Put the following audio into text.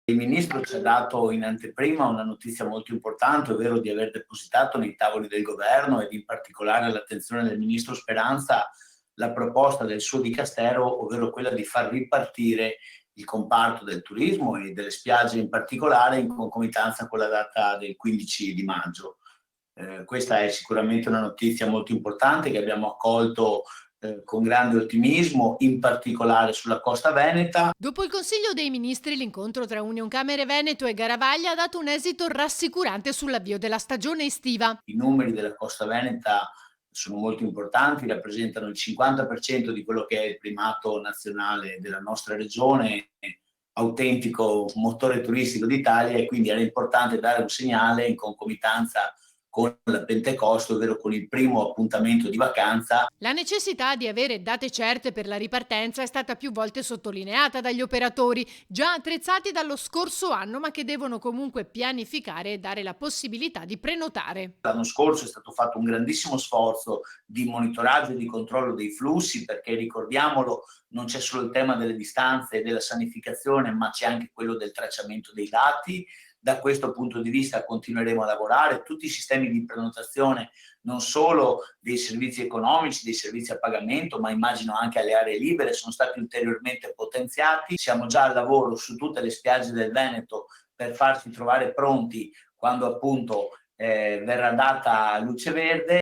Il ministro ci ha dato in anteprima una notizia molto importante, ovvero di aver depositato nei tavoli del governo ed in particolare all'attenzione del ministro Speranza la proposta del suo dicastero, ovvero quella di far ripartire il comparto del turismo e delle spiagge in particolare in concomitanza con la data del 15 di maggio. Questa è sicuramente una notizia molto importante che abbiamo accolto con grande ottimismo, in particolare sulla costa veneta. Dopo il Consiglio dei Ministri, l'incontro tra Unioncamere Veneto e Garavaglia ha dato un esito rassicurante sull'avvio della stagione estiva. I numeri della costa veneta sono molto importanti, rappresentano il 50% di quello che è il primato nazionale della nostra regione, autentico motore turistico d'Italia, e quindi era importante dare un segnale in concomitanza con la Pentecoste, ovvero con il primo appuntamento di vacanza. La necessità di avere date certe per la ripartenza è stata più volte sottolineata dagli operatori, già attrezzati dallo scorso anno, ma che devono comunque pianificare e dare la possibilità di prenotare. L'anno scorso è stato fatto un grandissimo sforzo di monitoraggio e di controllo dei flussi, perché ricordiamolo, non c'è solo il tema delle distanze e della sanificazione, ma c'è anche quello del tracciamento dei dati. Da questo punto di vista continueremo a lavorare. Tutti i sistemi di prenotazione, non solo dei servizi economici, dei servizi a pagamento, ma immagino anche alle aree libere, sono stati ulteriormente potenziati. Siamo già al lavoro su tutte le spiagge del Veneto per farci trovare pronti quando appunto verrà data luce verde.